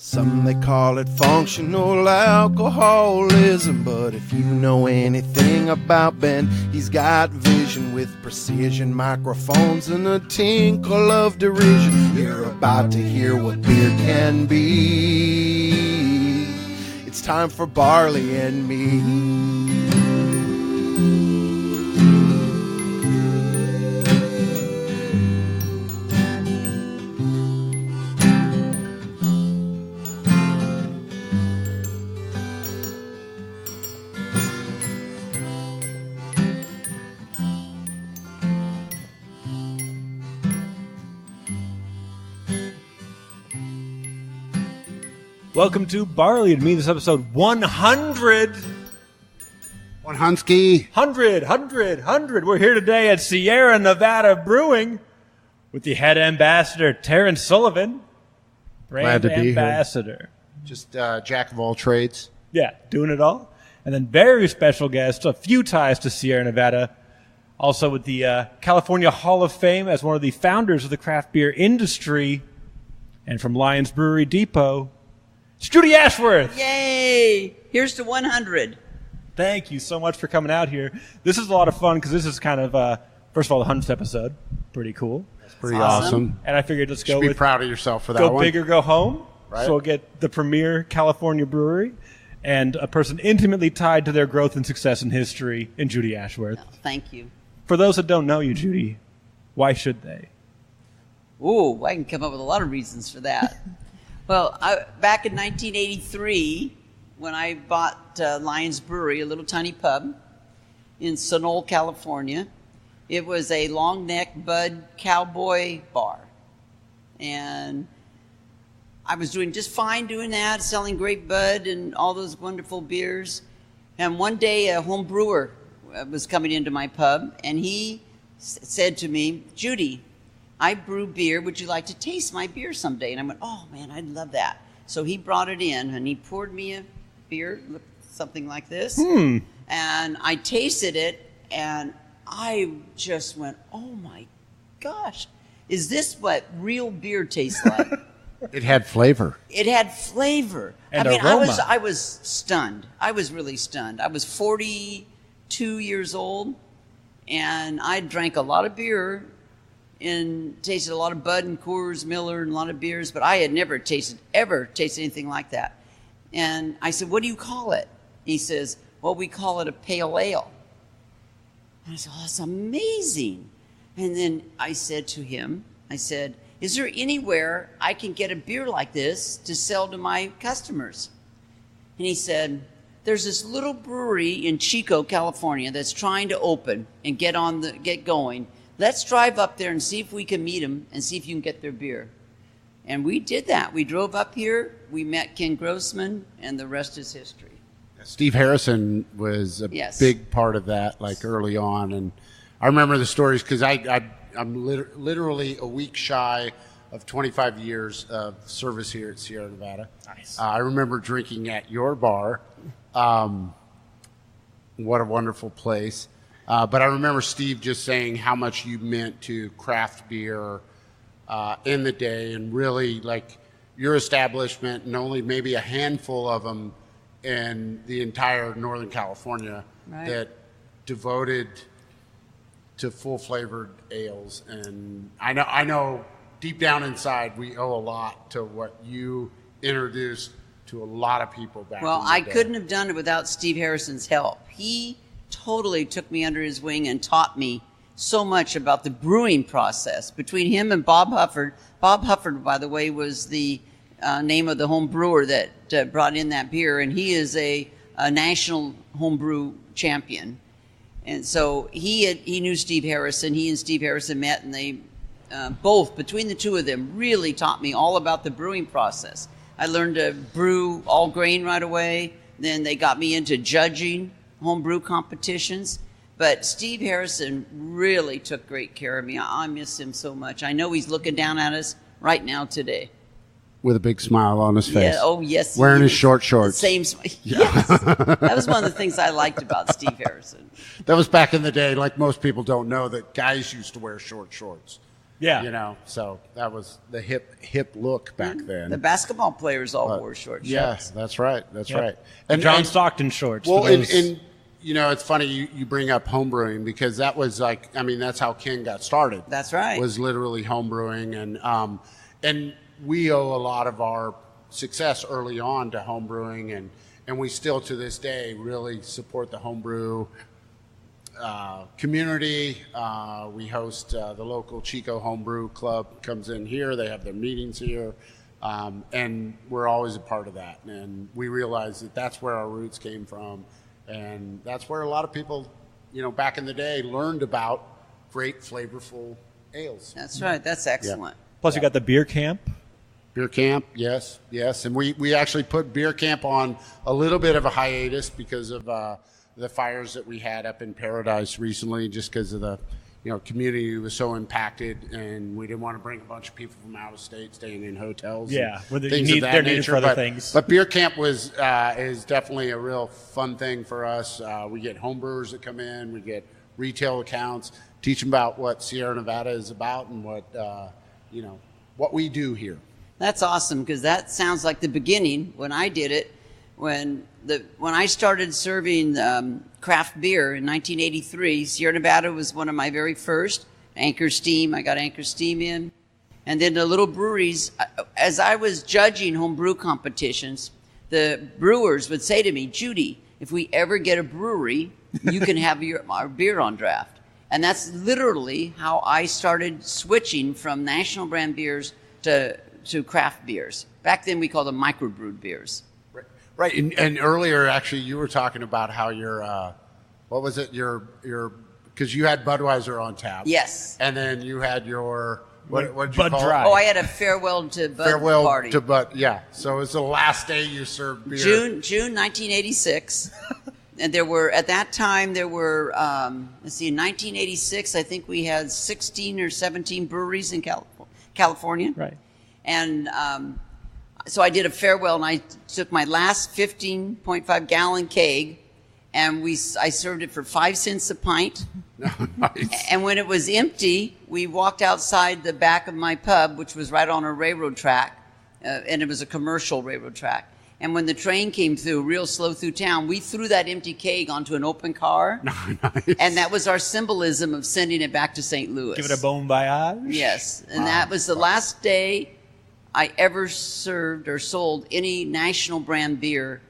Some they call it functional alcoholism, but if you know anything about Ben, he's got vision with precision, microphones and a tinkle of derision. You're about to hear what beer can be. It's time for Barley and Me. Welcome to Barley and Me. This is episode 100. 100. We're here today at Sierra Nevada Brewing with the head ambassador, Terence Sullivan. Brand Glad to be ambassador. Here. Just jack of all trades. Yeah, doing it all. And then very special guest, a few ties to Sierra Nevada. Also with the California Hall of Fame as one of the founders of the craft beer industry. And from Lyons Brewery Depot, it's Judy Ashworth. Yay! Here's to 100. Thank you so much for coming out here. This is a lot of fun because this is kind of, first of all, the 100th episode. Pretty cool. That's pretty awesome. And I figured let's go with... be proud of yourself for that go one. Go big or go home. Right. So we'll get the premier California brewery and a person intimately tied to their growth and success in history in Judy Ashworth. Oh, thank you. For those that don't know you, Judy, why should they? Ooh, I can come up with a lot of reasons for that. Well, back in 1983, when I bought Lyons Brewery, a little tiny pub in Sonoma, California, it was a long neck bud cowboy bar. And I was doing just fine doing that, selling great bud and all those wonderful beers. And one day a home brewer was coming into my pub, and he said to me, "Judy, I brew beer. Would you like to taste my beer someday?" And I went, "Oh, man, I'd love that." So he brought it in, and he poured me a beer, something like this. And I tasted it, and I just went, "Oh, my gosh. Is this what real beer tastes like?" It had flavor. It had flavor. And I mean, aroma. I was stunned. I was really stunned. I was 42 years old, and I drank a lot of beer and tasted a lot of Bud and Coors, Miller, and a lot of beers, but I had never tasted anything like that. And I said, "What do you call it?" He says, "Well, we call it a pale ale." And I said, "Oh, that's amazing." And then I said to him, "Is there anywhere I can get a beer like this to sell to my customers?" And he said, "There's this little brewery in Chico, California that's trying to open and get going. Let's drive up there and see if we can meet them and see if you can get their beer." And we did that. We drove up here, we met Ken Grossman, and the rest is history. Steve Harrison was a big part of that, like early on. And I remember the stories because I'm literally a week shy of 25 years of service here at Sierra Nevada. Nice. I remember drinking at your bar. What a wonderful place. But I remember Steve just saying how much you meant to craft beer in the day, and really like your establishment and only maybe a handful of them in the entire Northern California that devoted to full flavored ales. And I know deep down inside we owe a lot to what you introduced to a lot of people back Well, in the I day. couldn't have done it without Steve Harrison's help. He totally took me under his wing and taught me so much about the brewing process. Between him and Bob Hufford, by the way, was the name of the home brewer that brought in that beer, and he is a national homebrew champion. And so he knew Steve Harrison. He and Steve Harrison met, and they both, between the two of them, really taught me all about the brewing process. I learned to brew all grain right away. Then they got me into judging homebrew competitions. But Steve Harrison really took great care of me. I miss him so much. I know he's looking down at us right now today. With a big smile on his face. Yeah, oh, yes. Wearing his short shorts. Yes. That was one of the things I liked about Steve Harrison. That was back in the day. Like most people don't know that guys used to wear short shorts. Yeah. You know, so that was the hip look back then. The basketball players all wore short shorts. Yes, that's right. That's Yep. right. John Stockton shorts. Well, for those- and you know, it's funny you bring up homebrewing because that was like, I mean, that's how Ken got started. That's right. Was literally homebrewing, and we owe a lot of our success early on to homebrewing, and we still to this day really support the homebrew community. We host the local Chico Homebrew Club comes in here. They have their meetings here. And we're always a part of that. And we realize that that's where our roots came from. And that's where a lot of people, you know, back in the day learned about great flavorful ales. That's right. That's excellent. Plus, you got the beer camp. Beer camp, yes. And we actually put beer camp on a little bit of a hiatus because of the fires that we had up in Paradise recently, just because of the, you know, community was so impacted, and we didn't want to bring a bunch of people from out of state staying in hotels. Yeah, where things of that they're needed nature. for other things. But beer camp is definitely a real fun thing for us. We get homebrewers that come in, we get retail accounts, teach them about what Sierra Nevada is about and what you know, what we do here. That's awesome, because that sounds like the beginning when I did it. When I started serving craft beer in 1983, Sierra Nevada was one of my very first. Anchor Steam, I got Anchor Steam in. And then the little breweries, as I was judging home brew competitions, the brewers would say to me, Judy, if we ever get a brewery, you can have our beer on draft. And that's literally how I started switching from national brand beers to craft beers. Back then we called them microbrewed beers. Right, and earlier actually you were talking about how your what was it, your because you had Budweiser on tap. Yes. And then you had your what did you Bud call Dry. it? Oh, I had a farewell to Bud party. To Bud, yeah. So it was the last day you served beer. June 1986. And at that time, let's see, in 1986, I think we had 16 or 17 breweries in California. Right. And so I did a farewell, and I took my last 15.5 gallon keg, and I served it for 5 cents a pint. Nice. And when it was empty, we walked outside the back of my pub, which was right on a railroad track, and it was a commercial railroad track. And when the train came through, real slow through town, we threw that empty keg onto an open car. Nice. And that was our symbolism of sending it back to St. Louis. Give it a bon voyage. Yes. And that was the last day I ever served or sold any national brand beer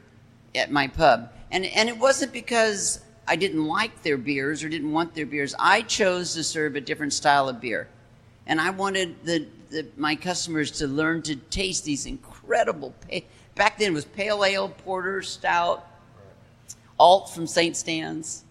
at my pub. And it wasn't because I didn't like their beers or didn't want their beers. I chose to serve a different style of beer. And I wanted my customers to learn to taste these incredible back then it was pale ale, porter, stout, alt from St. Stan's,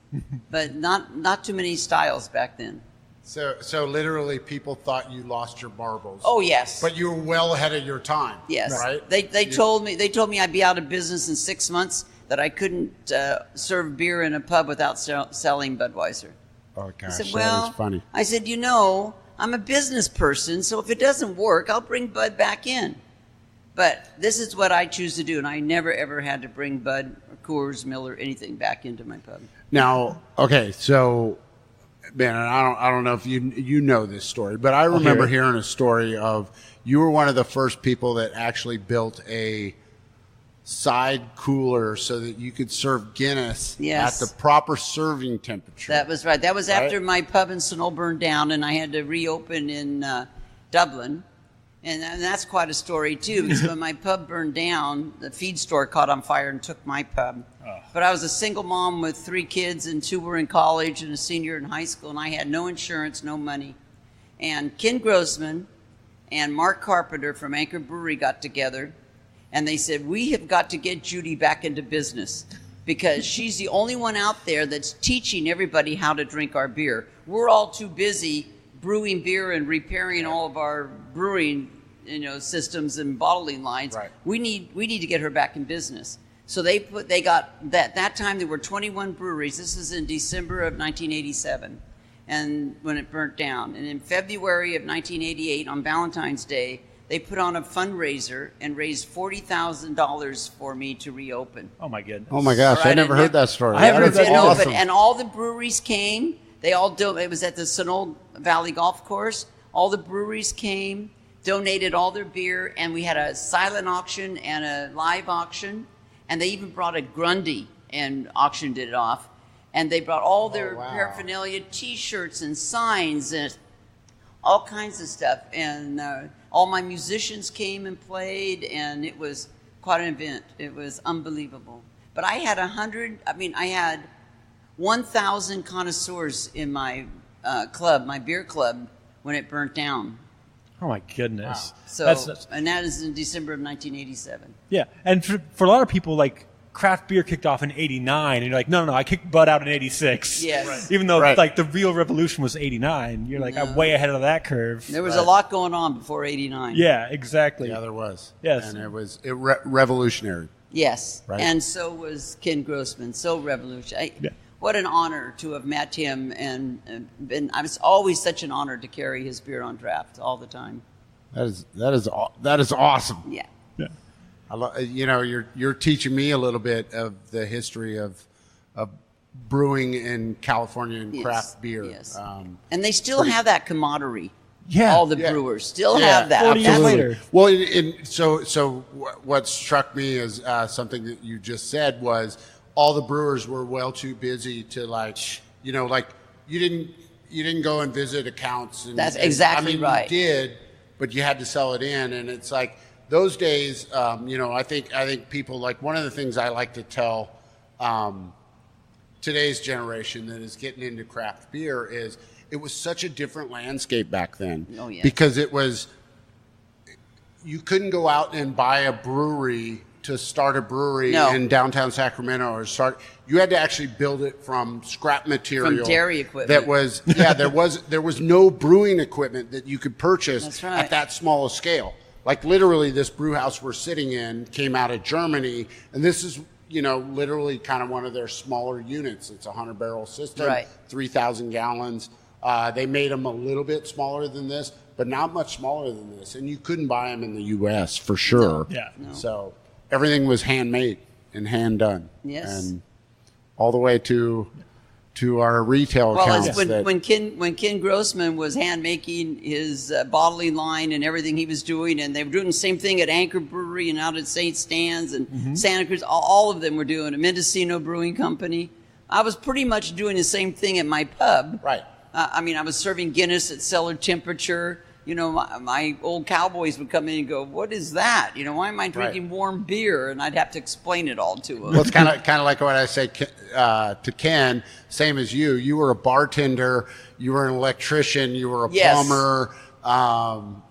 but not too many styles back then. So literally people thought you lost your marbles. Oh yes. But you were well ahead of your time. Yes. Right? They told me I'd be out of business in 6 months, that I couldn't serve beer in a pub without selling Budweiser. Oh gosh, I said, that well, is funny. I said, I'm a business person, so if it doesn't work, I'll bring Bud back in. But this is what I choose to do, and I never, ever had to bring Bud or Coors, Miller, anything back into my pub. Now, okay, so, man, I don't know if you know this story, but I remember hearing a story of you were one of the first people that actually built a side cooler so that you could serve Guinness at the proper serving temperature. That was right. That was after my pub in Sunol burned down, and I had to reopen in Dublin. And that's quite a story, too, because when my pub burned down, the feed store caught on fire and took my pub. Oh. But I was a single mom with 3 kids, and 2 were in college and a senior in high school, and I had no insurance, no money. And Ken Grossman and Mark Carpenter from Anchor Brewery got together, and they said, we have got to get Judy back into business because she's the only one out there that's teaching everybody how to drink our beer. We're all too busy brewing beer and repairing all of our brewing, systems and bottling lines. Right. We need to get her back in business. So that time there were 21 breweries. This is in December of 1987, and when it burnt down. And in February of 1988, on Valentine's Day, they put on a fundraiser and raised $40,000 for me to reopen. Oh my goodness! Oh my gosh, Right, I never heard that story. I haven't That heard is that awesome. And all the breweries came. They all do. It was at the Sunol Valley Golf Course. all the breweries came, donated all their beer, and we had a silent auction and a live auction, and they even brought a Grundy and auctioned it off. And they brought all their paraphernalia, T-shirts and signs and all kinds of stuff. And all my musicians came and played, and it was quite an event. It was unbelievable. But I had 1,000 connoisseurs in my club, my beer club, when it burnt down. Oh my goodness! Wow. So, and that is in December of 1987. Yeah, and for a lot of people, like, craft beer kicked off in '89, and you're like, no, I kicked Bud out in '86. Yes. Right. Even though like the real revolution was '89, you're like, I'm way ahead of that curve. There was a lot going on before '89. Yeah, exactly. Yeah, there was. Yes, and it was revolutionary. Yes, right. And so was Ken Grossman. So revolutionary. What an honor to have met him, and been. It's always such an honor to carry his beer on draft all the time. That is awesome. Yeah. You're teaching me a little bit of the history of brewing in California and craft beer. Yes. And they still have that camaraderie. Yeah. All the brewers still have that. 40 years later. Well, so what struck me as something that you just said was all the brewers were well too busy to you didn't go and visit accounts. That's exactly right. You did, but you had to sell it in, and it's like those days. I think people, like, one of the things I like to tell today's generation that is getting into craft beer is it was such a different landscape back then. Oh, yeah. Because you couldn't go out and buy a brewery to start a brewery in downtown Sacramento you had to actually build it from scrap material. From dairy equipment. That was, there was no brewing equipment that you could purchase right. at that small a scale. Like, literally, this brew house we're sitting in came out of Germany, and this is, literally kind of one of their smaller units. It's a 100-barrel system, right. 3,000 gallons. They made them a little bit smaller than this, but not much smaller than this. And you couldn't buy them in the U.S. for sure. No. Yeah. No. So everything was handmade and hand done. Yes. And all the way to our retail accounts. When Ken Grossman was hand making his bottling line and everything he was doing, and they were doing the same thing at Anchor Brewery and out at St. Stan's and Santa Cruz, all of them were doing it. Mendocino Brewing Company. I was pretty much doing the same thing at my pub. Right. I was serving Guinness at cellar temperature. My old cowboys would come in and go, "What is that? Why am I drinking warm beer?" And I'd have to explain it all to them. Well, it's kind of like what I say to Ken. Same as you. You were a bartender. You were an electrician. You were a plumber.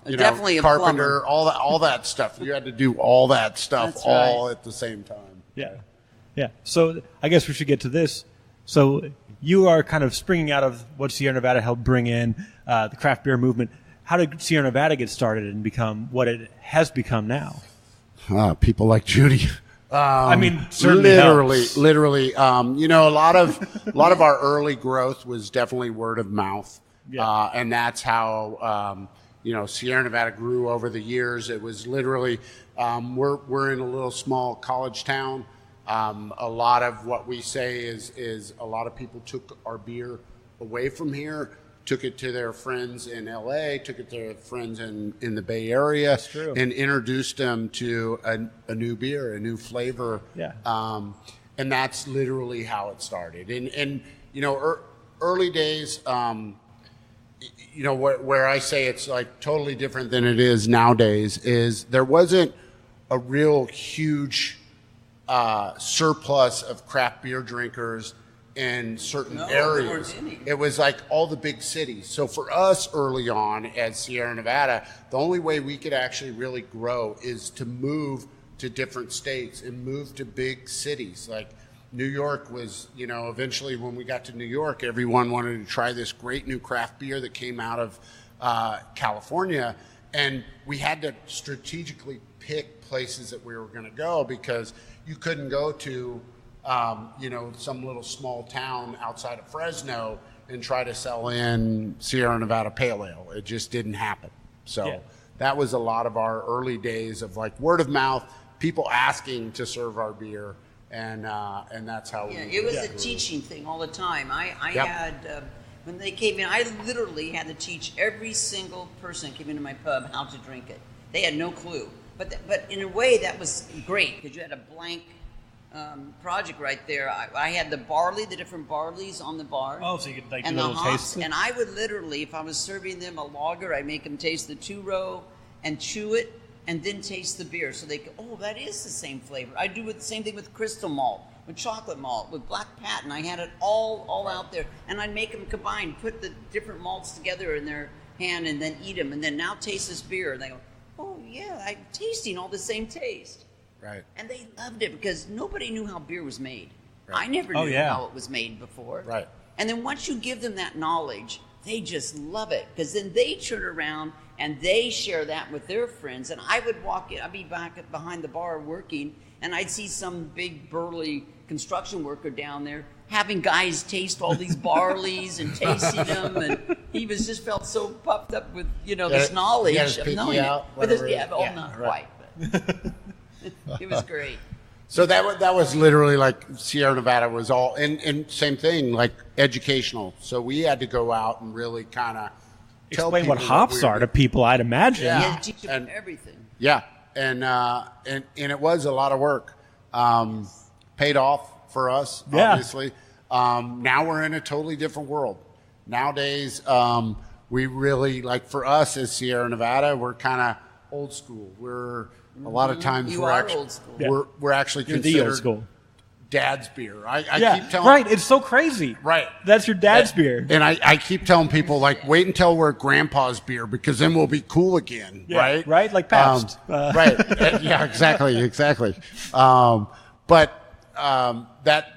Definitely a carpenter. plumber. All that stuff. You had to do all that stuff at the same time. Yeah. So I guess we should get to this. So you are kind of springing out of what Sierra Nevada helped bring in, the craft beer movement. How did Sierra Nevada get started and become what it has become now? People like Judy. Certainly literally. A lot of our early growth was definitely word of mouth, and that's how Sierra Nevada grew over the years. It was literally we're in a little small college town. A lot of what we say is a lot of people took our beer away from here. Took it to their friends in LA, took it to their friends in the Bay Area, That's true. And introduced them to a new beer, a new flavor. Yeah. And that's literally how it started. And early days, where I say it's like totally different than it is nowadays, is there wasn't a real huge surplus of craft beer drinkers in certain areas. It was like all the big cities. So for us early on as Sierra Nevada, the only way we could actually really grow is to move to different states and move to big cities. Like New York was, eventually when we got to New York, everyone wanted to try this great new craft beer that came out of California. And we had to strategically pick places that we were going to go because you couldn't go to some little small town outside of Fresno and try to sell in Sierra Nevada Pale Ale. It just didn't happen. So that was a lot of our early days of like word of mouth, people asking to serve our beer, and that's how. Yeah, it was a teaching thing all the time. I had when they came in, I literally had to teach every single person that came into my pub how to drink it. They had no clue. But in a way, that was great because you had a blank project right there. I had the barley, the different barleys on the bar. Oh, so you could like do and a the little hops, taste. and I would literally, if I was serving them a lager, I'd make them taste the 2-row and chew it, and then taste the beer. So they go, oh, that is the same flavor. I do the same thing with crystal malt, with chocolate malt, with black patent. I had it all out there, and I'd make them combine, put the different malts together in their hand, and then eat them, and then now taste this beer. And they go, oh yeah, I'm tasting all the same taste. Right. And they loved it because nobody knew how beer was made. Right. I never knew how it was made before. Right. And then once you give them that knowledge, they just love it because then they turn around and they share that with their friends. And I would walk in, I'd be back behind the bar working, and I'd see some big burly construction worker down there having guys taste all these barleys and tasting them, and he was just felt so puffed up with this knowledge of knowing it. But not quite. But it was great. So that was literally like Sierra Nevada was all, and same thing, like educational. So we had to go out and really kind of explain what hops are to people, I'd imagine. Yeah, you had to teach them everything. Yeah, and it was a lot of work. Paid off for us, obviously. Now we're in a totally different world. Nowadays, we really, like for us as Sierra Nevada, we're kind of old school. We're a lot of times we're actually You're considered the old school. dad's beer. I keep telling right. It's so crazy. Right. That's your dad's beer. And I keep telling people, like, wait until we're grandpa's beer because then we'll be cool again. Yeah, right. Right. Like Pabst. Right. Yeah. Exactly. But that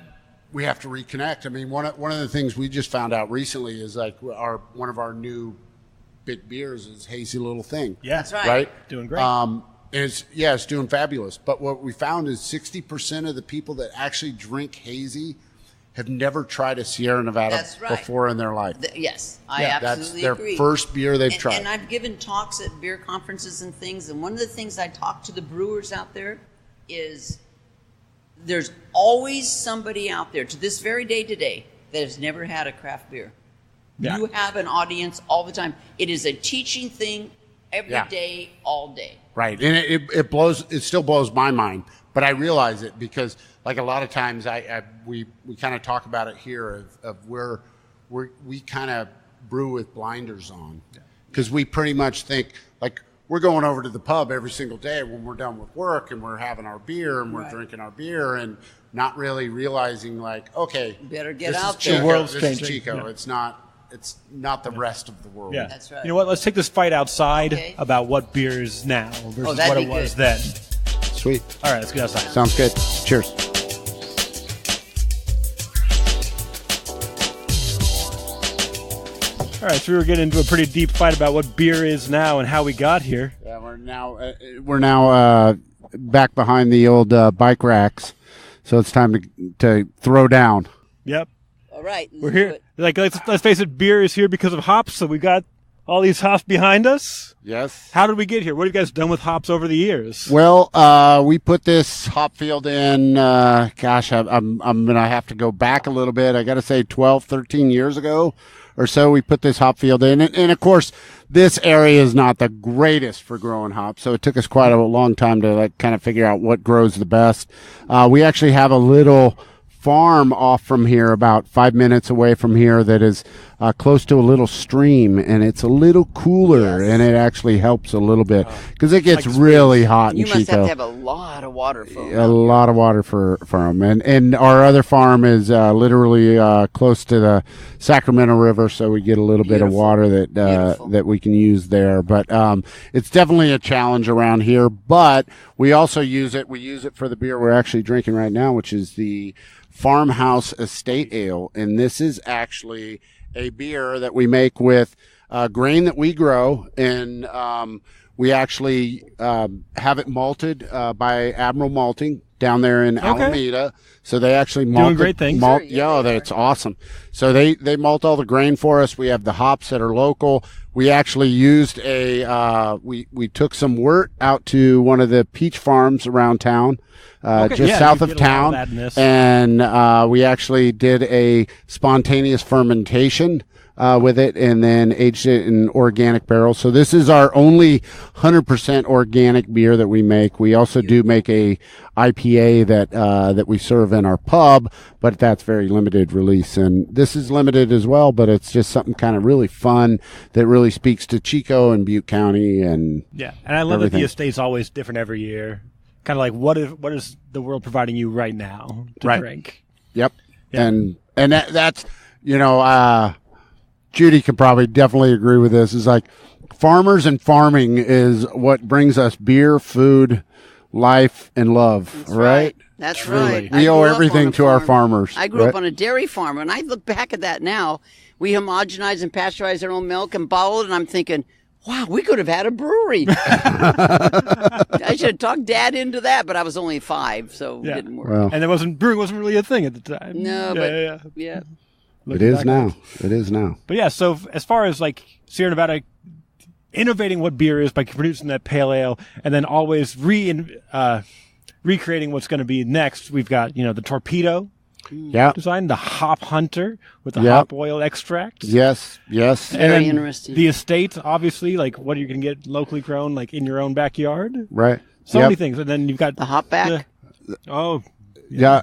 we have to reconnect. I mean, one of the things we just found out recently is like one of our new big beers is Hazy Little Thing. Yeah, that's right. Right. Doing great. It's doing fabulous. But what we found is 60% of the people that actually drink hazy have never tried a Sierra Nevada before in their life. Yes, I absolutely that's agree. their first beer they've tried. And I've given talks at beer conferences and things, and one of the things I talk to the brewers out there is there's always somebody out there to this very day today that has never had a craft beer. Yeah. You have an audience all the time. It is a teaching thing every day, all day. Right, and it still blows my mind, but I realize it because, like, a lot of times we kind of talk about it here of where we kind of brew with blinders on, because we pretty much think like we're going over to the pub every single day when we're done with work and we're having our beer and we're drinking our beer and not really realizing like, okay, better get this out is there. Chico, world's this is changing. Chico. Yeah. It's not the rest of the world. Yeah, that's right. You know what? Let's take this fight outside about what beer is now versus what it was then. Sweet. All right, let's get outside. Sounds good. Cheers. All right, so we were getting into a pretty deep fight about what beer is now and how we got here. Yeah, we're now back behind the old bike racks, so it's time to throw down. Yep. All right, we're here. Like, let's face it, beer is here because of hops. So we got all these hops behind us. Yes. How did we get here? What have you guys done with hops over the years? Well, we put this hop field in. I'm gonna have to go back a little bit. I got to say, 12, 13 years ago or so, we put this hop field in, and of course, this area is not the greatest for growing hops, so it took us quite a long time to like kind of figure out what grows the best. We actually have a little farm off from here, about 5 minutes away from here, that is close to a little stream, and it's a little cooler, and it actually helps a little bit because it gets really hot in Chico. You must have to have a lot of water for them. A lot of water for them, and our other farm is literally close to the Sacramento River, so we get a little bit of water that we can use there. But it's definitely a challenge around here. But we also use it. We use it for the beer we're actually drinking right now, which is the Farmhouse Estate Ale, and this is actually a beer that we make with grain that we grow, and we actually have it malted by Admiral Malting down there in Alameda. So they actually malt. Doing great things. That's awesome. So they malt all the grain for us. We have the hops that are local. We actually used we took some wort out to one of the peach farms around town, just south of town, and we actually did a spontaneous fermentation with it, and then aged it in organic barrels. So this is our only 100% organic beer that we make. We also do make a IPA that we serve in our pub, but that's very limited release. And this is limited as well, but it's just something kind of really fun that really speaks to Chico and Butte County. And yeah, and I love that the estate's always different every year. Kind of like what is the world providing you right now to drink? Yep. Yeah. And that's, Judy could probably definitely agree with this. Is like farmers and farming is what brings us beer, food, life, and love. That's right? That's Truly. right. We owe everything to our farmers. I grew up on a dairy farm, and I look back at that now. We homogenize and pasteurize our own milk and bottle it, and I'm thinking, wow, we could have had a brewery. I should have talked Dad into that, but I was only 5, so it didn't work. Well, And brewing wasn't really a thing at the time. No, yeah. it is now. It is now. But yeah, so as far as like Sierra Nevada innovating what beer is by producing that pale ale and then always recreating what's going to be next, we've got, the Torpedo design, the Hop Hunter with the hop oil extract. Yes. Very interesting. The estate, obviously, like what you can get locally grown, like in your own backyard. Right. So many things. And then you've got The hop back. Yeah.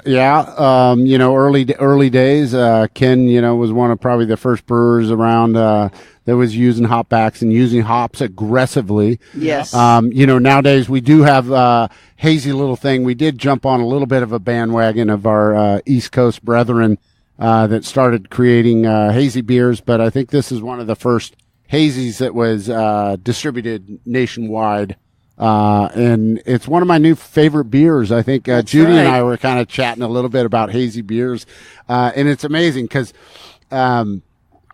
Early days, Ken, was one of probably the first brewers around that was using hopbacks and using hops aggressively. Yes. Nowadays we do have hazy little thing. We did jump on a little bit of a bandwagon of our East Coast brethren that started creating hazy beers, but I think this is one of the first hazies that was distributed nationwide. And it's one of my new favorite beers. I think Judy and I were kind of chatting a little bit about hazy beers, and it's amazing because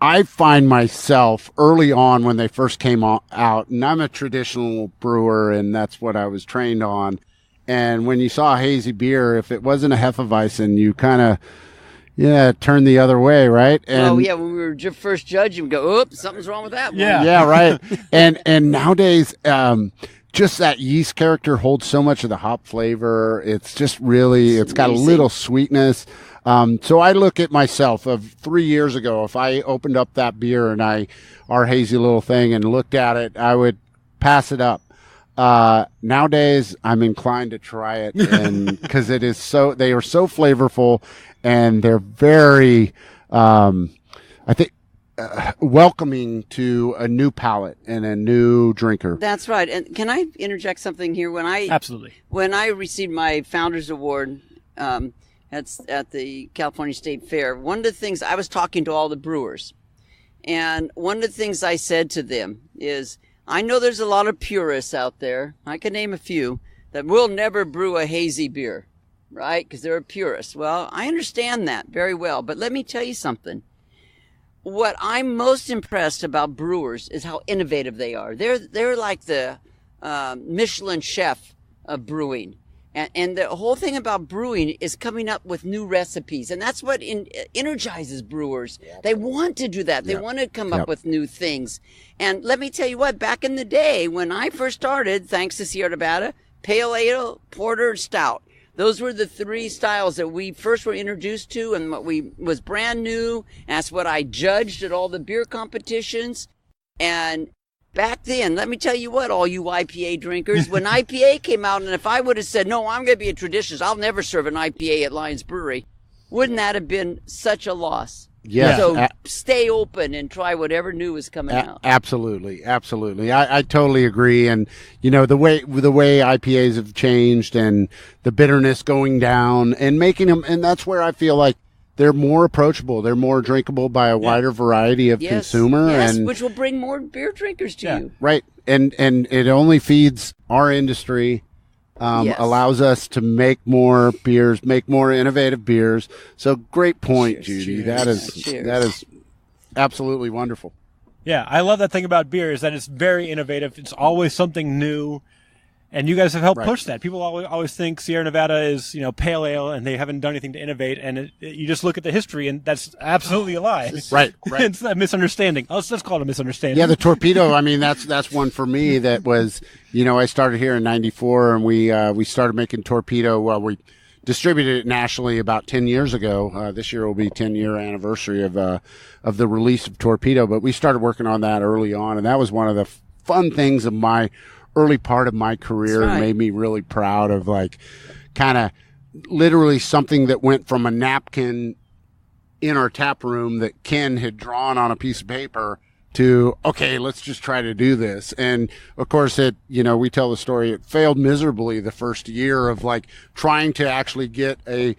I find myself early on when they first came out, and I'm a traditional brewer, and that's what I was trained on. And when you saw a hazy beer, if it wasn't a Hefeweizen, you kind of turn the other way, right? And when we were first judging, we go, oops, something's wrong with that one. Yeah, right. and nowadays, just that yeast character holds so much of the hop flavor. It's just really, it's got a little sweetness. So I look at myself of 3 years ago, if I opened up that beer and our hazy little thing and looked at it, I would pass it up. Nowadays I'm inclined to try it, and cause they are so flavorful, and they're very, I think, welcoming to a new palate and a new drinker. That's right. And can I interject something here? Absolutely. When I received my Founders Award at the California State Fair, one of the things, I was talking to all the brewers, and one of the things I said to them is, I know there's a lot of purists out there, I can name a few, that will never brew a hazy beer, right? Because they're a purist. Well, I understand that very well, but let me tell you something. What I'm most impressed about brewers is how innovative they are. They're like the Michelin chef of brewing. And the whole thing about brewing is coming up with new recipes. And that's what energizes brewers. They want to do that. They want to come up with new things. And let me tell you what, back in the day when I first started, thanks to Sierra Nevada, pale ale, porter, and stout. Those were the 3 styles that we first were introduced to, and what was brand new. That's what I judged at all the beer competitions. And back then, let me tell you what, all you IPA drinkers, when IPA came out, and if I would have said, no, I'm going to be a traditionalist, I'll never serve an IPA at Lyons Brewery, wouldn't that have been such a loss? Yeah. So stay open and try whatever new is coming out. Absolutely. I totally agree. And the way IPAs have changed and the bitterness going down and making them, and that's where I feel like they're more approachable. They're more drinkable by a wider variety of consumer, and which will bring more beer drinkers to you. Right. And it only feeds our industry. Allows us to make more beers, make more innovative beers. So great point, Judy. That is absolutely wonderful. Yeah, I love that thing about beer is that it's very innovative. It's always something new, and you guys have helped push that. People always think Sierra Nevada is pale ale, and they haven't done anything to innovate. And you just look at the history, and that's absolutely a lie. Right. It's a misunderstanding. Let's call it a misunderstanding. Yeah, the Torpedo. I mean, that's one for me that was. I started here in '94, and we started making Torpedo. Well, we distributed it nationally about 10 years ago. This year will be 10-year anniversary of the release of Torpedo, but we started working on that early on, and that was one of the fun things of my early part of my career. That's right. It made me really proud of, like, kind of literally something that went from a napkin in our tap room that Ken had drawn on a piece of paper to, okay, let's just try to do this. And of course we tell the story, it failed miserably the first year of, like, trying to actually get a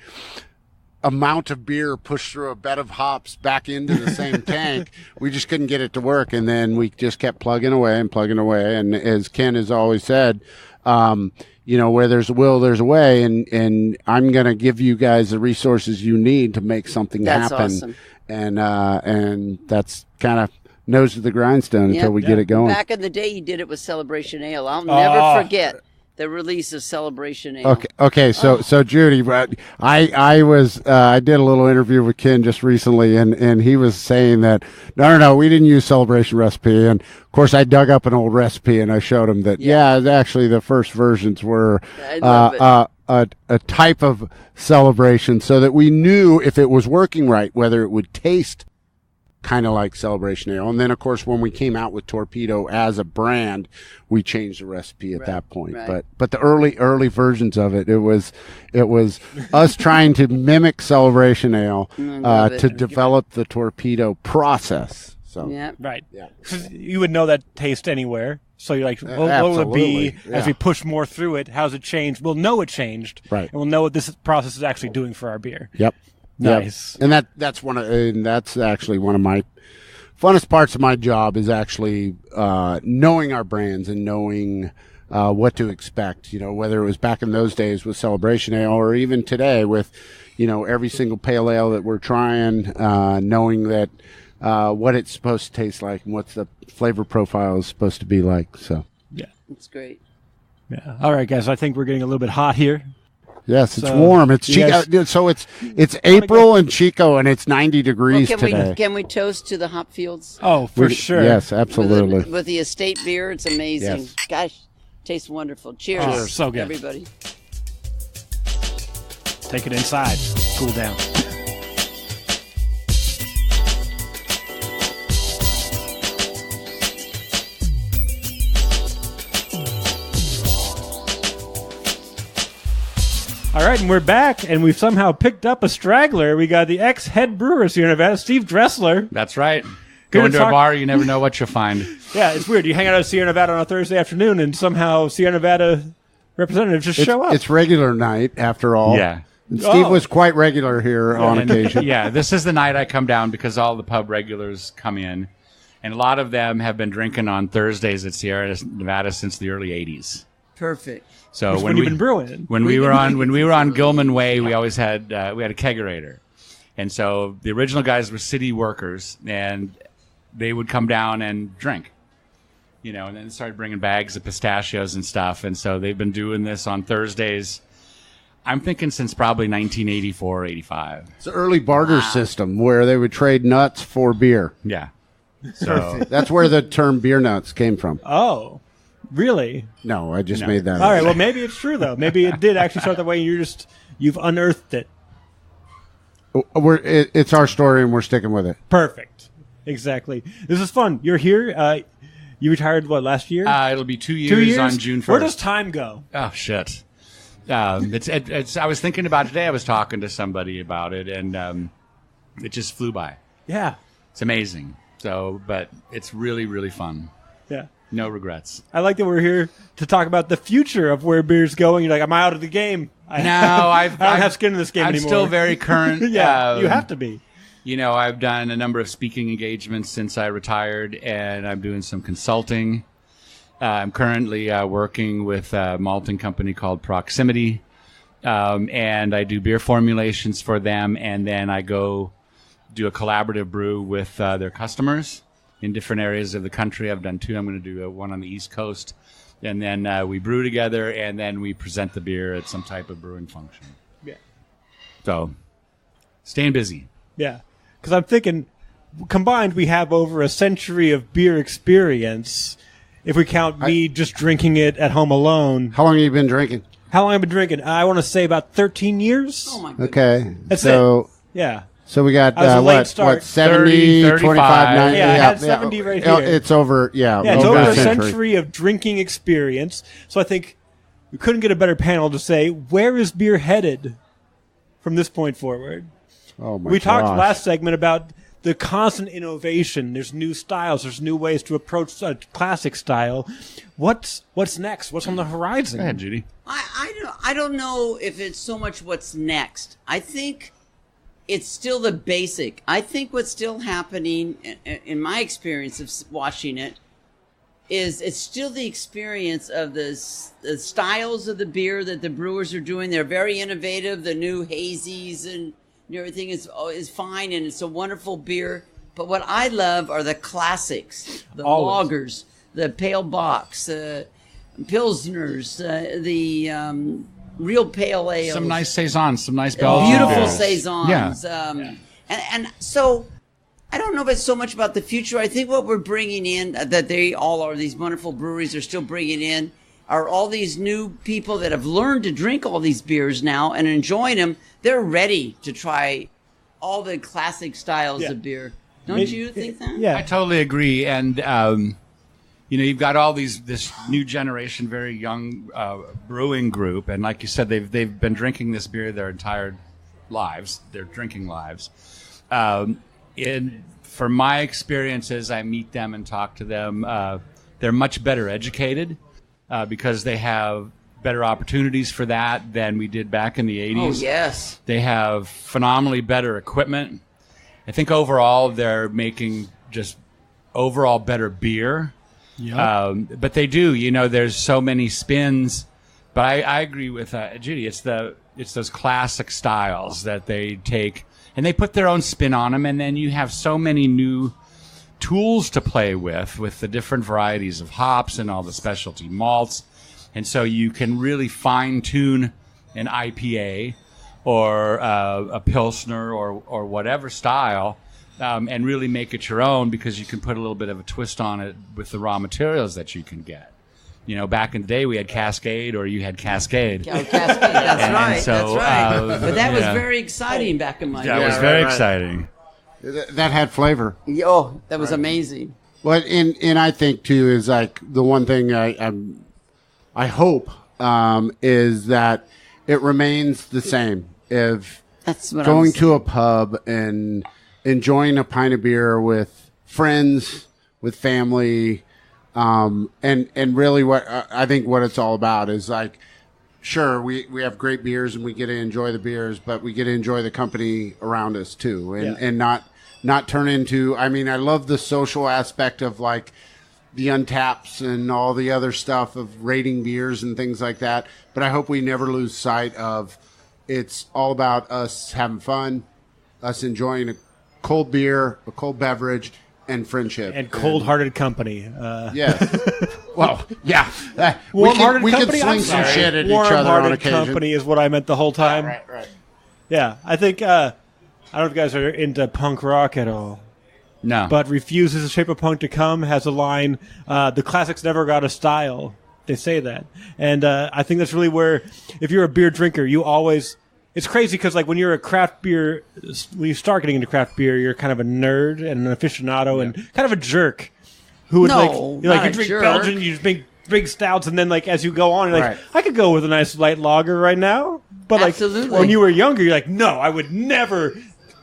amount of beer pushed through a bed of hops back into the same tank. We just couldn't get it to work. And then we just kept plugging away. And as Ken has always said, where there's a will, there's a way. And I'm going to give you guys the resources you need to make something happen. Awesome. And that's kind of nose to the grindstone until we get it going. Back in the day, you did it with Celebration Ale. I'll never forget the release of Celebration Ale. Okay. So Judy, I did a little interview with Ken just recently, and he was saying that no, we didn't use Celebration recipe, and of course I dug up an old recipe and I showed him that actually the first versions were a type of celebration, so that we knew if it was working right, whether it would taste kind of like Celebration Ale. And then, of course, when we came out with Torpedo as a brand, we changed the recipe at that point. Right. But the early versions of it was us trying to mimic Celebration Ale to develop the Torpedo process. So Right. Yeah. 'Cause you would know that taste anywhere. So you're like, what will it be as we push more through it? How's it changed? We'll know it changed. Right. And we'll know what this process is actually doing for our beer. Yep. Nice. Yep. And that's actually one of my funnest parts of my job, is actually knowing our brands and knowing what to expect. Whether it was back in those days with Celebration Ale, or even today with every single pale ale that we're trying, knowing that what it's supposed to taste like and what the flavor profile is supposed to be like. So yeah, That's great. Yeah. All right, guys. I think we're getting a little bit hot here. Yes, it's warm. It's Chico. So it's April in Chico, and it's 90 degrees today. Can we toast to the hop fields? Oh, for sure. Yes, absolutely. With the estate beer, it's amazing. Yes. Gosh, tastes wonderful. Cheers, Oh, so good. everybody. Take it inside. Cool down. All right, and we're back, and we've somehow picked up a straggler. We got the ex-head brewer of Sierra Nevada, Steve Dressler. That's right. Going to a bar, you never know what you'll find. Yeah, it's weird. You hang out at Sierra Nevada on a Thursday afternoon, and somehow Sierra Nevada representatives just show up. It's regular night, after all. Yeah. And Steve was quite regular here on occasion. Yeah, this is the night I come down because all the pub regulars come in, and a lot of them have been drinking on Thursdays at Sierra Nevada since the early 80s. Perfect. So when you've been brewing. When we were on Gilman Way, we always had we had a kegerator, and so the original guys were city workers, and they would come down and drink, and then started bringing bags of pistachios and stuff, and so they've been doing this on Thursdays. I'm thinking since probably 1984 or 85. It's an early barter system where they would trade nuts for beer. Yeah, so That's where the term beer nuts came from. Oh, really? No, I just made that All up. right, well, maybe it's true, though. Maybe it did actually start that way, and you've unearthed it. It's our story, and we're sticking with it. Perfect. Exactly. This is fun. You're here. You retired, last year? it'll be 2 years on June 1st. Where does time go? Oh, shit. It's. I was thinking about it today. I was talking to somebody about it, and it just flew by. Yeah. It's amazing. So, but it's really, really fun. Yeah. No regrets. I like that we're here to talk about the future of where beer's going. You're like, I'm out of the game. I don't have skin in this game anymore. I'm still very current. Yeah, you have to be. I've done a number of speaking engagements since I retired, and I'm doing some consulting. I'm currently working with a malting company called Proximity, and I do beer formulations for them, and then I go do a collaborative brew with their customers in different areas of the country. I've done 2. I'm going to do one on the East Coast, and then we brew together, and then we present the beer at some type of brewing function. Yeah. So, staying busy. Yeah. Because I'm thinking, combined, we have over a century of beer experience. If we count me just drinking it at home alone. How long have you been drinking? How long have I been drinking? I want to say about 13 years. Oh my goodness. Okay. That's so, Yeah. So we got, I was a late start. what, 70, 30, 25, 90? Yeah, I had 70 right here. It's over, It's over a century of drinking experience. So I think we couldn't get a better panel to say, where is beer headed from this point forward? Oh my We talked gosh. last segment about the constant innovation. There's new styles. There's new ways to approach a classic style. What's next? What's on the horizon? Go ahead, Judy. I don't know if it's so much what's next. I think it's still the basic. I think what's still happening, in my experience of watching it, is it's still the experience of the styles of the beer that the brewers are doing. They're very innovative. The new hazies and everything is fine, and it's a wonderful beer. But what I love are the classics, the Always. lagers, the pale bocks, pilsners, the real pale ales. Some nice saisons, some nice Belgian Beautiful beers. saisons. Yeah. And so I don't know if it's so much about the future. I think what we're bringing in, that they all are, these wonderful breweries are still bringing in, are all these new people that have learned to drink all these beers now and enjoying them. They're ready to try all the classic styles of beer. Don't you think that? Yeah. I totally agree. And, you've got all this new generation, very young brewing group. And like you said, they've been drinking this beer their entire lives, their drinking lives. For my experiences, I meet them and talk to them. They're much better educated because they have better opportunities for that than we did back in the 80s. Oh, yes. They have phenomenally better equipment. I think overall they're making just overall better beer. Yep. But they do, there's so many spins. But I agree with Judy. It's those classic styles that they take and they put their own spin on them. And then you have so many new tools to play with the different varieties of hops and all the specialty malts. And so you can really fine tune an IPA or a Pilsner or whatever style. And really make it your own because you can put a little bit of a twist on it with the raw materials that you can get. Back in the day we had Cascade or you had Cascade. Oh, Cascade, that's right. so, that's right. But that was yeah. very exciting back in my day. That was very exciting. That had flavor. Oh, that was amazing. Well, and I think too is like the one thing I hope is that it remains the same. If That's what going I'm to a pub and enjoying a pint of beer with friends, with family, and really what I think what it's all about is like, sure, we have great beers and we get to enjoy the beers, but we get to enjoy the company around us too, and not turn into. I mean, I love the social aspect of like the Untaps and all the other stuff of rating beers and things like that. But I hope we never lose sight of it's all about us having fun, us enjoying a cold beer, a cold beverage, and friendship. And cold-hearted company. Yes. Well, yeah. Warm-hearted we company? could I'm sling some sorry. shit at each other on Warm-hearted occasion. company is what I meant the whole time. Right. Yeah, I think, I don't know if you guys are into punk rock at all. No. But Refuses the Shape of Punk to Come has a line, the classics never got a style. They say that. And I think that's really where, if you're a beer drinker, you always... It's crazy because, like, when you're a craft beer, when you start getting into craft beer, you're kind of a nerd and an aficionado and kind of a jerk who would, you drink jerk. Belgian, you drink big stouts, and then, like, as you go on, you're like, Right. I could go with a nice light lager right now. But, like, Absolutely. when you were younger, you're like, no, I would never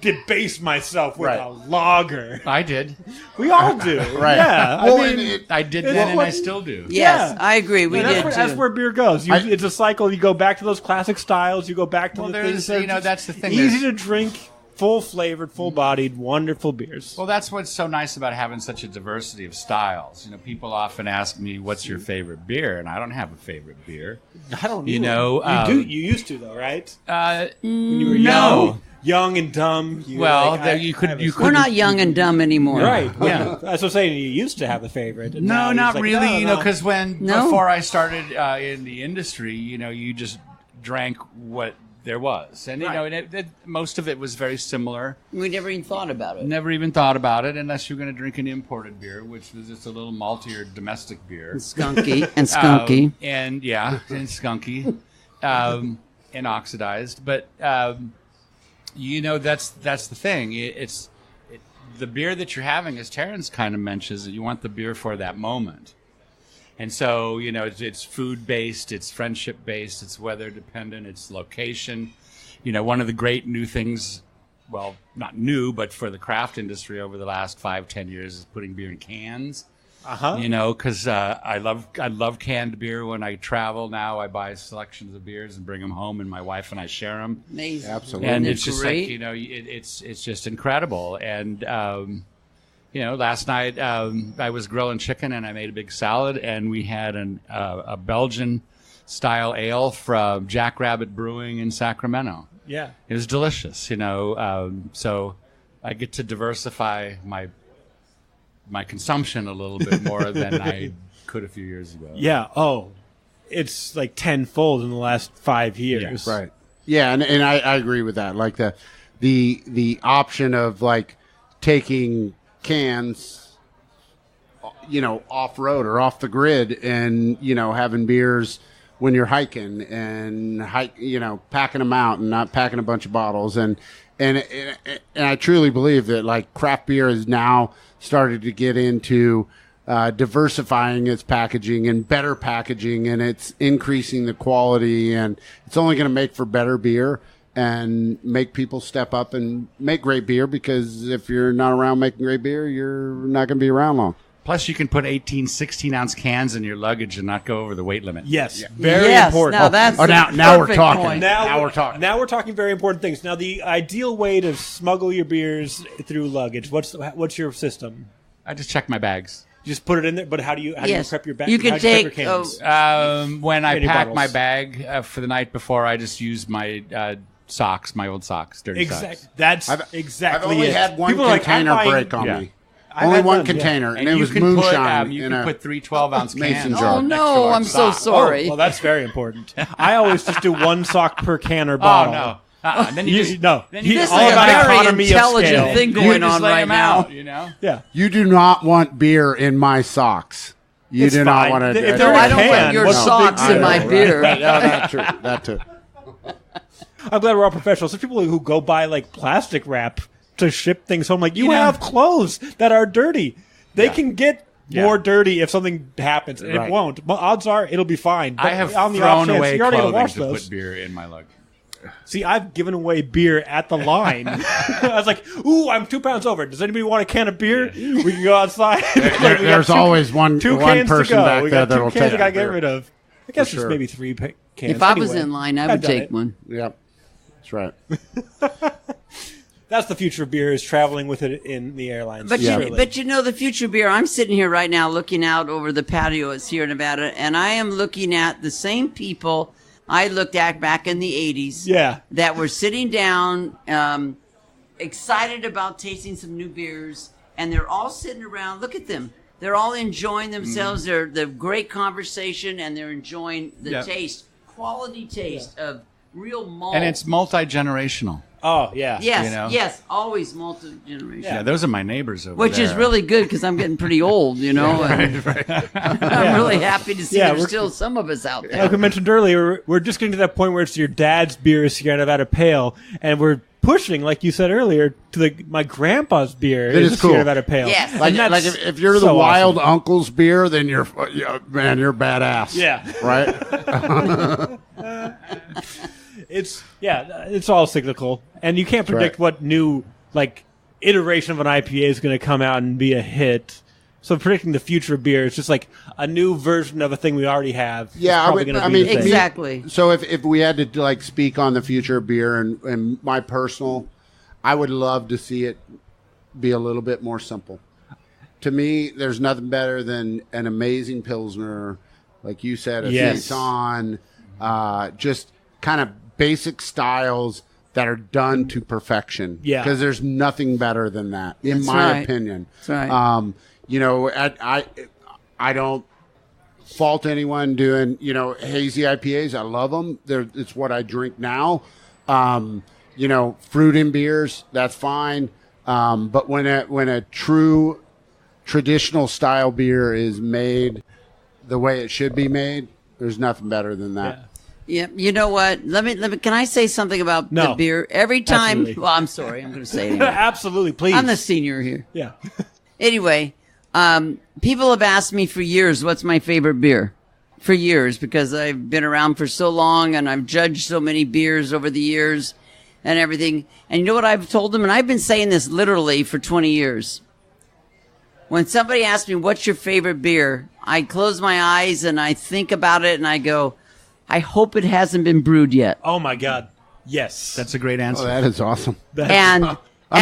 debase myself with Right. a lager. I did. We all do. Right. Yeah. Well, I mean, I did It's then and what- I still do. Yes, Yeah. I agree. We and did that's too. where beer goes. It's a cycle. You go back to those classic styles. You go back to Well, the there's, things that are you know, that's the thing. easy There's- to drink, full-flavored, full-bodied, wonderful beers. Well, that's what's so nice about having such a diversity of styles. People often ask me, "What's your favorite beer?" And I don't have a favorite beer. I don't You know, you used to though, right? When you were no. young and dumb. Well, I you have a- We're not young and dumb anymore. right. Yeah. That's what I'm saying. You used to have a favorite. and No, now not it's like, really. no. Because No. before I started in the industry, you just drank what there was, and and most of it was very similar. We never even thought about it. Never even thought about it unless you're going to drink an imported beer, which was just a little maltier domestic beer. Skunky and skunky. And skunky. and oxidized. But that's the thing. The beer that you're having, as Terence kind of mentions, you want the beer for that moment. And so, it's food-based, it's friendship-based, it's weather-dependent, it's location. One of the great new things, well, not new, but for the craft industry over the last 5-10 years is putting beer in cans. Because I love canned beer. When I travel now, I buy selections of beers and bring them home, and my wife and I share them. Amazing. Absolutely. And it's just great. like, it's just incredible. And, last night I was grilling chicken and I made a big salad, and we had a Belgian-style ale from Jackrabbit Brewing in Sacramento. Yeah. It was delicious, so I get to diversify my consumption a little bit more than I could a few years ago. Yeah. Oh, it's like tenfold in the last 5 years. Right. Yeah, and I agree with that. Like the option of like taking cans, off road or off the grid, and having beers when you're hiking and packing them out and not packing a bunch of bottles, and I truly believe that like craft beer has now started to get into diversifying its packaging and better packaging, and it's increasing the quality, and it's only going to make for better beer and make people step up and make great beer, because if you're not around making great beer, you're not going to be around long. Plus, you can put 18, 16-ounce cans in your luggage and not go over the weight limit. Yes. Yeah. Very important. Now that's now we're perfect talking. point. Now we're talking. Now we're talking very important things. Now, the ideal way to smuggle your beers through luggage. What's your system? I just check my bags. You just put it in there. But how do you prep your bag? You can how do you take. prep your cans? When I Any pack bottles? my bag for the night before, I just use my socks, my old socks, dirty socks. That's I've exactly only it. had one People are like, container I'm buying- break on Yeah. me. I've Only had one them, yeah. container, and it you was can moonshine. Put, you in can a put 3 12-ounce mason cans. jar. Oh next to no, our I'm so sock. sorry. Well, that's very important. I always just do one sock per can or Oh bottle. no! Then you just no. Then you He's This just is all a about very economy of intelligent scale. thing you going just on lay right them now. out, Yeah. You do not want beer in my socks. You It's do not fine. want to. If No, they're in a I don't can, want your what's the big socks in deal? my beer. Yeah, that's true. That too. I'm glad we're all professionals. There's people who go buy like plastic wrap to ship things home. Like, you You know- have clothes that are dirty. They can get more dirty if something happens, and Right. it won't. But odds are it'll be fine. But I have on the off thrown chance, away you're already gonna clothing wash to those. put beer in my luggage. See, I've given away beer at the line. I was like, "Ooh, I'm 2 pounds over. Does anybody want a can of beer? We can go outside." Like, we got There's always one two one cans to person go. back We there got 2 that'll cans take I gotta it. get rid of. I guess For there's sure. maybe 3 cans. If I was Anyway, in line, I I've would done take it. one. Yep, that's right. That's the future of beer, is traveling with it in the airlines. But Surely. the future beer. I'm sitting here right now, looking out over the patio at Sierra Nevada, and I am looking at the same people I looked at back in the '80s. Yeah. that were sitting down, excited about tasting some new beers, and they're all sitting around. Look at them. They're all enjoying themselves. They're great conversation, and they're enjoying the taste, quality taste of real malt. And it's multi-generational. Oh, yeah. yes, you know. yes, always multi-generation. Yeah, those are my neighbors over Which there. is really good because I'm getting pretty old, and I'm really happy to see Yeah, there's we're- still some of us out there. Like we mentioned earlier, we're just getting to that point where it's your dad's beer is Sierra Nevada Pale, and we're pushing, like you said earlier, to my grandpa's beer It is a cool. Sierra Nevada Pale. Yes. And Like that's if you're the so wild awesome. uncle's beer, then you're badass. Yeah. Right. It's all cyclical, and you can't predict right. what new iteration of an IPA is going to come out and be a hit. So predicting the future of beer is just like a new version of a thing we already have. Yeah, It's probably gonna be the thing. exactly. So if we had to speak on the future of beer and my personal, I would love to see it be a little bit more simple. To me, there's nothing better than an amazing Pilsner, like you said, a Yes. Saison, just kind of basic styles that are done to perfection. Yeah. Because there's nothing better than that, in That's my right. opinion. That's right. I don't fault anyone doing, hazy IPAs. I love them. It's what I drink now. Fruit in beers, that's fine. But when a true traditional style beer is made the way it should be made, there's nothing better than that. Yeah, you know what? Let me. Can I say something about the beer? Every time. Absolutely. Well, I'm sorry. I'm going to say it anyway. Absolutely, please. I'm the senior here. Yeah. Anyway, people have asked me for years, what's my favorite beer? For years, because I've been around for so long and I've judged so many beers over the years and everything. And you know what I've told them? And I've been saying this literally for 20 years. When somebody asks me, what's your favorite beer? I close my eyes and I think about it and I go, I hope it hasn't been brewed yet. Oh my God. Yes. That's a great answer. Oh, that is awesome. And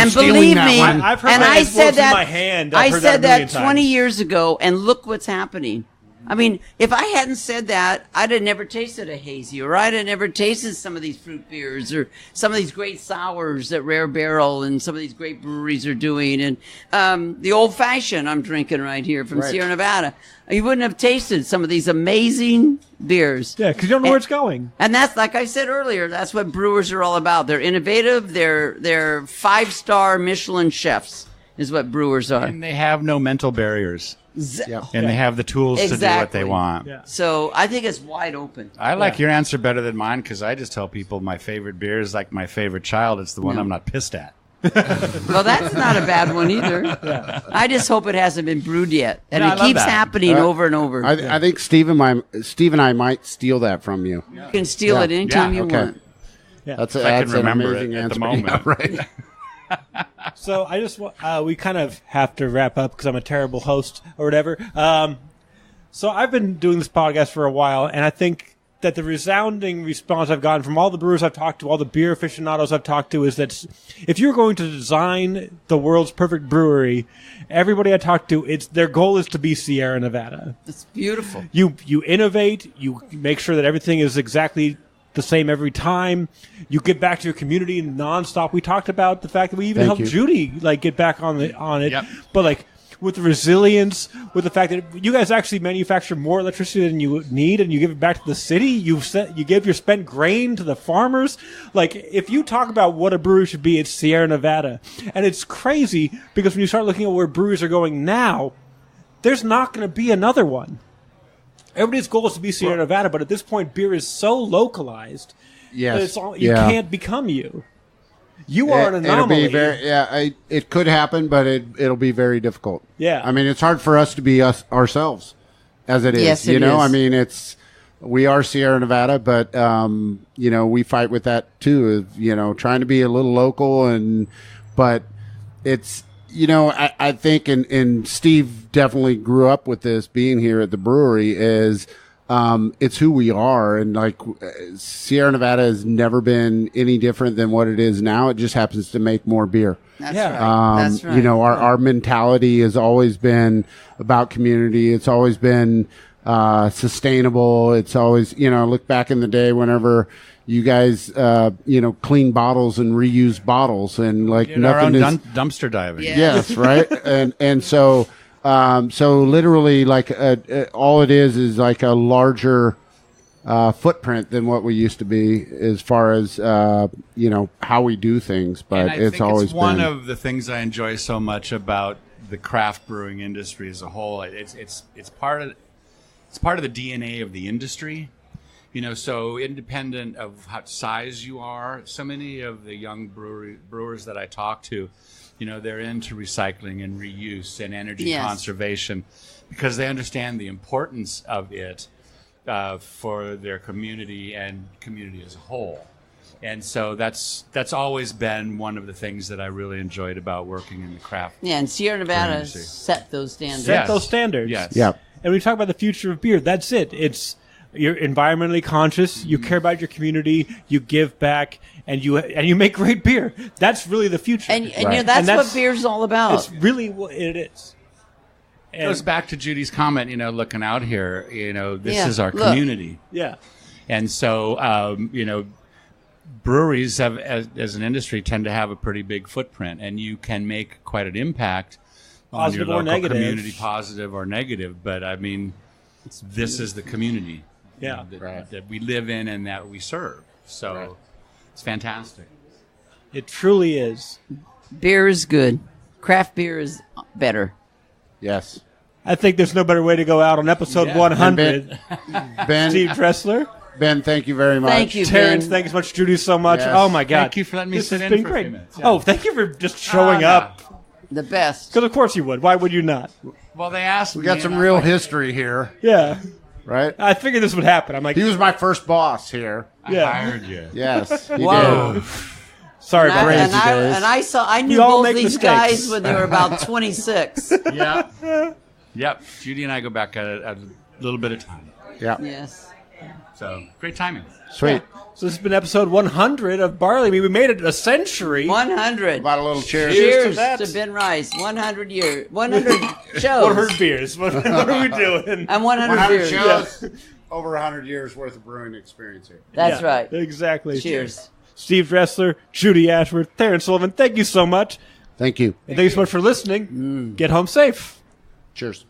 stealing believe that me, one. I've heard and that I it's said worked in that my hand. I I've heard said that a million that 20 times. years ago, and look what's happening. I mean, if I hadn't said that, I'd have never tasted a hazy, or I'd have never tasted some of these fruit beers, or some of these great sours that Rare Barrel and some of these great breweries are doing, and the old fashioned I'm drinking right here from Sierra Nevada. You wouldn't have tasted some of these amazing beers. Yeah, because you don't know where it's going. And that's, like I said earlier, that's what brewers are all about. They're innovative. They're 5-star Michelin chefs is what brewers are. And they have no mental barriers. Yep. And they have the tools to do what Exactly. they want. Yeah. So I think it's wide open. I like your answer better than mine because I just tell people my favorite beer is like my favorite child. It's the one I'm not pissed at. Well, that's not a bad one either. I just hope it hasn't been brewed yet. And No, I it love keeps that. happening over and over. I think Steve and I might steal that from you. You can steal Yeah. it anytime Yeah, you okay. want. That's, If I that's can remember an amazing it at answer. the moment. Yeah, right. So I just we kind of have to wrap up because I'm a terrible host or whatever. So I've been doing this podcast for a while, and I think that the resounding response I've gotten from all the brewers I've talked to, all the beer aficionados I've talked to, is that if you're going to design the world's perfect brewery, everybody I talk to, their goal is to be Sierra Nevada. It's beautiful. You innovate, you make sure that everything is exactly the same every time. You get back to your community nonstop. We talked about the fact that we even Thank helped you. Judy get back on it. Yep. But with the resilience, with the fact that you guys actually manufacture more electricity than you need, and you give it back to the city. You give your spent grain to the farmers. If you talk about what a brewery should be, it's Sierra Nevada, and it's crazy because when you start looking at where breweries are going now, there's not going to be another one. Everybody's goal is to be Sierra Nevada, but at this point, beer is so localized Yes. that you can't become you. You are an It'll anomaly. be it could happen, but it'll be very difficult. Yeah. I mean, it's hard for us to be us ourselves, as it is. Yes, it you know, is. I mean, we are Sierra Nevada, but we fight with that too. Trying to be a little local, but it's. I think, and Steve definitely grew up with this being here at the brewery, is it's who we are. And Sierra Nevada has never been any different than what it is now. It just happens to make more beer. That's Yeah. right. That's right. Our mentality has always been about community. It's always been sustainable. It's always, look back in the day whenever you guys, clean bottles and reuse bottles and Did our nothing own is. dumpster diving. Yeah. Yes, right. and so literally all it is like a larger footprint than what we used to be as far as how we do things. But And I it's think always it's one been of the things I enjoy so much about the craft brewing industry as a whole. It's part of the DNA of the industry. So independent of what size you are, so many of the young brewers that I talk to, they're into recycling and reuse and energy Yes. conservation because they understand the importance of it for their community and community as a whole. And so that's always been one of the things that I really enjoyed about working in the craft. Yeah, and Sierra Nevada industry. set those standards. Set Yes. those standards. Yes. yeah. And we talk about the future of beer. That's it. You're environmentally conscious. You care about your community. You give back, and you make great beer. That's really the future. And Right. that's, And that's- what beer's all about. it's really what it is. It goes back to Judy's comment, looking out here, this Yeah, is our look. community. Yeah. And so, breweries have, as an industry, tend to have a pretty big footprint, and you can make quite an impact on Positive your or local negative. community, positive or negative. But I mean, this is the community Yeah. that we live in and that we serve. So it's fantastic. It truly is. Beer is good. Craft beer is better. Yes. I think there's no better way to go out on episode Yeah. 100. Ben, Steve Dressler. Ben, thank you very much. Thank you, Terrence, Ben. thank you so much. Judy, so much. Yes. Oh, my God. Thank you for letting me This sit has in been for a great. few minutes. Oh, thank you for just showing no. up. The best. Because of course you would. Why would you not? Well, they asked We me. got some and real I'm like, history here, Yeah. right? I figured this would happen. I'm like, He was my first boss here. I Yeah. hired you. Yes, he Whoa. did. sorry And about I, that. and I knew We all both make these mistakes. guys when they were about 26. Yep. Judy and I go back a little bit of time. Yeah, Yes. So great timing. sweet. So this has been episode 100 of Barley. I mean, we made it a century. 100. About a little cheers. Cheers to Cheers that. to Ben Rice. 100 years. 100 shows. 100 beers. What are we doing? I'm 100 100 beers. shows, over 100 years worth of brewing experience here. That's Yeah, right. Exactly. Cheers. Steve Dressler, Judy Ashworth, Terence Sullivan, thank you so much. Thank you. And thank you so much for listening. Get home safe. Cheers.